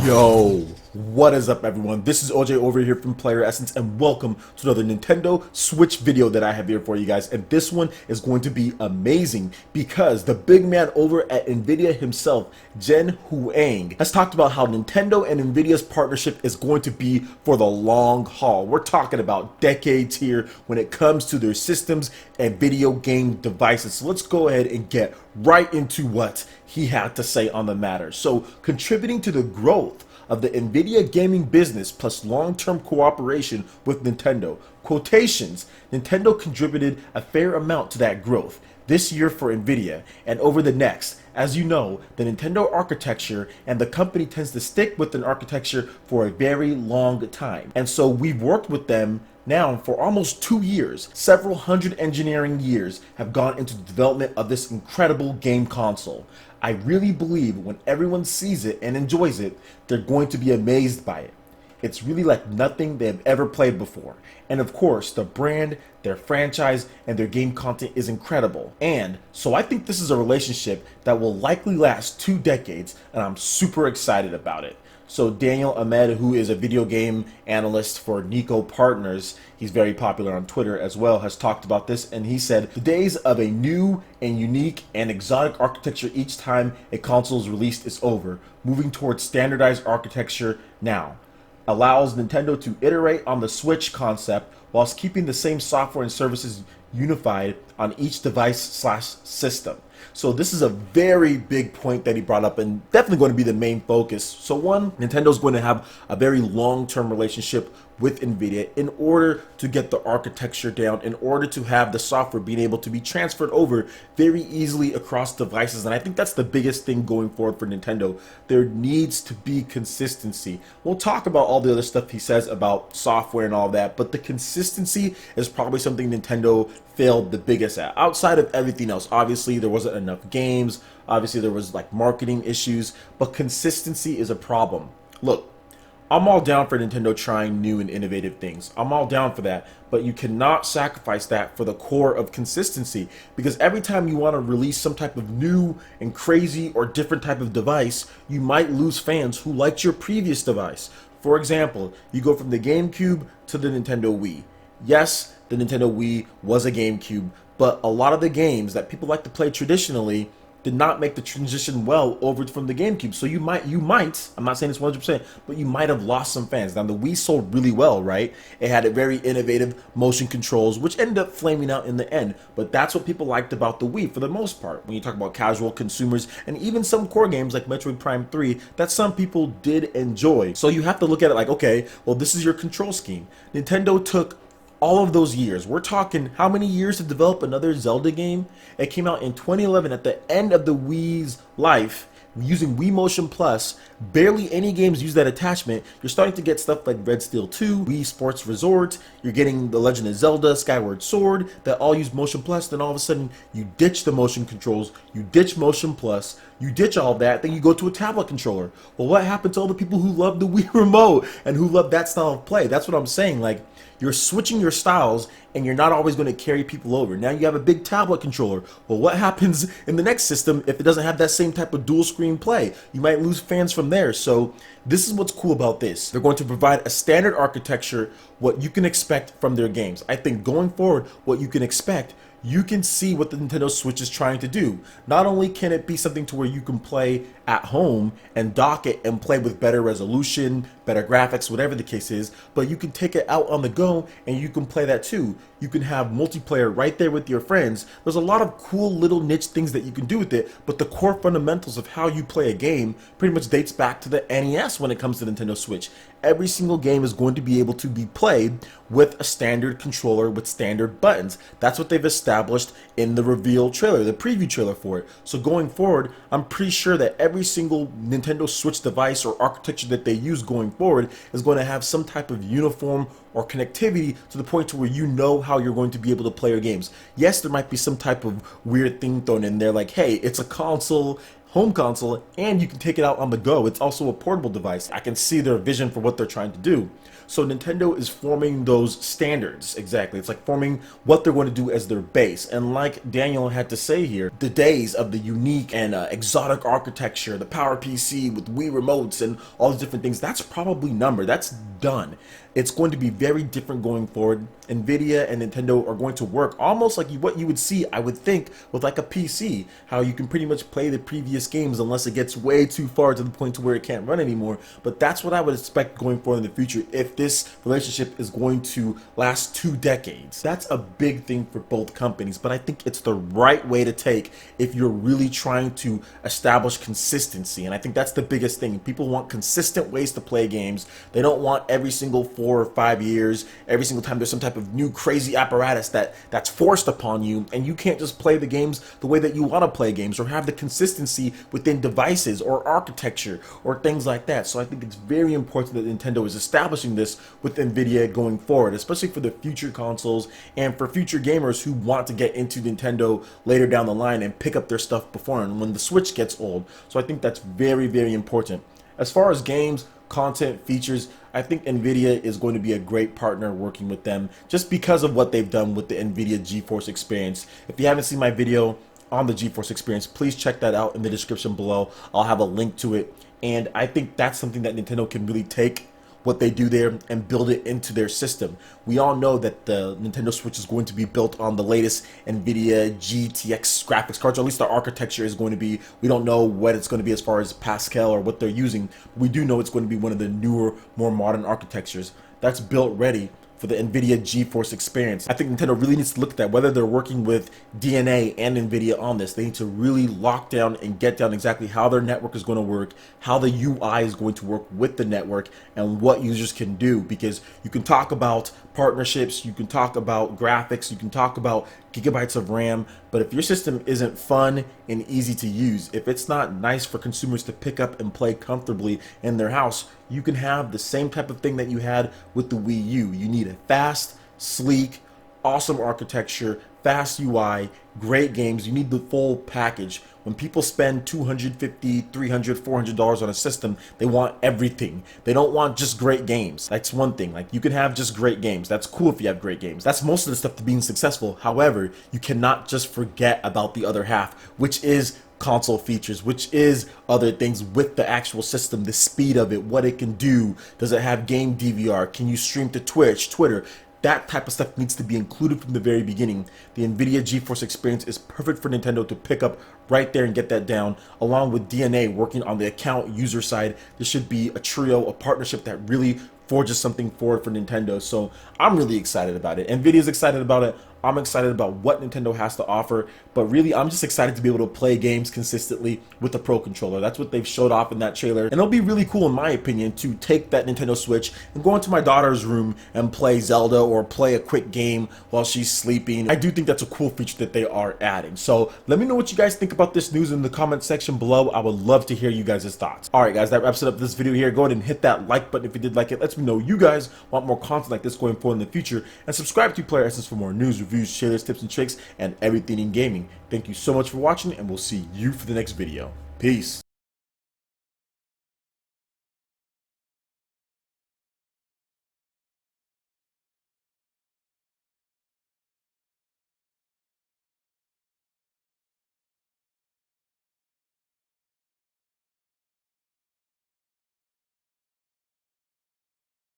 Yo, what is up everyone? This is OJ over here from PlayerEssence and welcome to another Nintendo Switch video that I have here for you guys. And this one is going to be amazing because the big man over at Nvidia himself, Jen Huang, has talked about how Nintendo and Nvidia's partnership is going to be for the long haul. We're talking about decades here when it comes to their systems and video game devices. So let's go ahead and get right into what he had to say on the matter. So contributing to the growth of the Nvidia gaming business plus long-term cooperation with Nintendo. Quotations, Nintendo contributed a fair amount to that growth this year for Nvidia and over the next. As you know, the Nintendo architecture and the company tends to stick with an architecture for a very long time. And so we've worked with them now for almost 2 years. Several hundred engineering years have gone into the development of this incredible game console. I really believe when everyone sees it and enjoys it, they're going to be amazed by it. It's really like nothing they've ever played before. And of course, the brand, their franchise, and their game content is incredible. And so I think this is a relationship that will likely last 2 decades, and I'm super excited about it. So Daniel Ahmed, who is a video game analyst for Nico Partners, he's very popular on Twitter as well, has talked about this, and he said, the days of a new and unique and exotic architecture each time a console is released is over. Moving towards standardized architecture now allows Nintendo to iterate on the Switch concept whilst keeping the same software and services unified on each device/system. So this is a very big point that he brought up and definitely going to be the main focus. So one, Nintendo's going to have a very long-term relationship with Nvidia in order to get the architecture down, in order to have the software being able to be transferred over very easily across devices. And I think that's the biggest thing going forward for Nintendo. There needs to be consistency. We'll talk about all the other stuff he says about software and all that, but the consistency is probably something Nintendo failed the biggest at. Outside of everything else, obviously there wasn't enough games, obviously there was like marketing issues, but consistency is a problem. Look, I'm all down for Nintendo trying new and innovative things. I'm all down for that, but you cannot sacrifice that for the core of consistency, because every time you want to release some type of new and crazy or different type of device, you might lose fans who liked your previous device. For example, you go from the GameCube to the Nintendo Wii. Yes, the Nintendo Wii was a GameCube, but a lot of the games that people like to play traditionally did not make the transition well over from the GameCube. So you might, I'm not saying it's 100%, but you might have lost some fans. Now the Wii sold really well, right? It had a very innovative motion controls, which ended up flaming out in the end. But that's what people liked about the Wii for the most part. When you talk about casual consumers and even some core games like Metroid Prime 3, that some people did enjoy. So you have to look at it like, okay, well, this is your control scheme. Nintendo took all of those years. We're talking how many years to develop another Zelda game? It came out in 2011 at the end of the Wii's life using Wii Motion Plus. Barely any games use that attachment. You're starting to get stuff like Red Steel 2, Wii Sports Resort, you're getting The Legend of Zelda, Skyward Sword that all use Motion Plus. Then all of a sudden you ditch the motion controls, you ditch Motion Plus, you ditch all that, then you go to a tablet controller. Well, what happened to all the people who love the Wii Remote and who love that style of play? That's what I'm saying. Like, you're switching your styles and you're not always going to carry people over. Now you have a big tablet controller. Well, what happens in the next system if it doesn't have that same type of dual screen play? You might lose fans from there. So this is what's cool about this. They're going to provide a standard architecture, what you can expect from their games. I think going forward, what you can expect, you can see what the Nintendo Switch is trying to do. Not only can it be something to where you can play at home and dock it and play with better resolution, better graphics, whatever the case is, but you can take it out on the go and you can play that too. You can have multiplayer right there with your friends. There's a lot of cool little niche things that you can do with it, but the core fundamentals of how you play a game pretty much dates back to the NES when it comes to Nintendo Switch. Every single game is going to be able to be played with a standard controller with standard buttons. That's what they've established in the reveal trailer, the preview trailer for it. So going forward, I'm pretty sure that every single Nintendo Switch device or architecture that they use going forward is going to have some type of uniform or connectivity to the point to where you know how you're going to be able to play your games. Yes, there might be some type of weird thing thrown in there like, hey, it's a console home console, and you can take it out on the go. It's also a portable device. I can see their vision for what they're trying to do. So Nintendo is forming those standards. Exactly. It's like forming what they're going to do as their base. And like Daniel had to say here, the days of the unique and exotic architecture, the Power PC with Wii remotes and all these different things, that's probably numbered. That's done. It's going to be very different going forward. Nvidia and Nintendo are going to work almost like what you would see, I would think, with like a PC, how you can pretty much play the previous games unless it gets way too far to the point to where it can't run anymore. But that's what I would expect going forward in the future if this relationship is going to last 2 decades. That's a big thing for both companies, but I think it's the right way to take if you're really trying to establish consistency. And I think that's the biggest thing. People want consistent ways to play games. They don't want every single 4 or 5 years, every single time there's some type of new crazy apparatus that's forced upon you, and you can't just play the games the way that you want to play games or have the consistency within devices or architecture or things like that. So I think it's very important that Nintendo is establishing this with Nvidia going forward, especially for the future consoles and for future gamers who want to get into Nintendo later down the line and pick up their stuff before and when the Switch gets old. So I think that's very, very important. As far as games, content, features, I think Nvidia is going to be a great partner working with them just because of what they've done with the Nvidia GeForce experience. If you haven't seen my video on the GeForce experience, please check that out in the description below. I'll have a link to it. And I think that's something that Nintendo can really take what they do there and build it into their system. We all know that the Nintendo Switch is going to be built on the latest Nvidia GTX graphics cards, or at least the architecture is going to be. We don't know what it's going to be as far as Pascal or what they're using. We do know it's going to be one of the newer, more modern architectures that's built ready for the Nvidia GeForce experience. I think Nintendo really needs to look at that, whether they're working with DNA and Nvidia on this. They need to really lock down and get down exactly how their network is going to work, how the UI is going to work with the network, and what users can do. Because you can talk about partnerships, you can talk about graphics, you can talk about gigabytes of RAM, but if your system isn't fun and easy to use, if it's not nice for consumers to pick up and play comfortably in their house, you can have the same type of thing that you had with the Wii U. You need a fast, sleek, awesome architecture, fast UI, great games. You need the full package. When people spend $250, $300, $400 on a system, they want everything. They don't want just great games. That's one thing. Like, you can have just great games. That's cool if you have great games. That's most of the stuff to being successful. However, you cannot just forget about the other half, which is console features, which is other things with the actual system, the speed of it, what it can do. Does it have game DVR? Can you stream to Twitch, Twitter? That type of stuff needs to be included from the very beginning. The Nvidia GeForce experience is perfect for Nintendo to pick up right there and get that down, along with DNA working on the account user side. This should be a trio, a partnership that really forges something forward for Nintendo. So I'm really excited about it. Nvidia's excited about it. I'm excited about what Nintendo has to offer, but really I'm just excited to be able to play games consistently with the Pro Controller. That's what they've showed off in that trailer, and it'll be really cool in my opinion to take that Nintendo Switch and go into my daughter's room and play Zelda or play a quick game while she's sleeping. I do think that's a cool feature that they are adding. So let me know what you guys think about this news in the comment section below. I would love to hear you guys' thoughts. Alright guys, that wraps it up for this video here. Go ahead and hit that like button if you did like it. Lets me know you guys want more content like this going forward in the future, and subscribe to PlayerEssence for more news, reviews, trailers, tips and tricks, and everything in gaming. Thank you so much for watching, and we'll see you for the next video. Peace.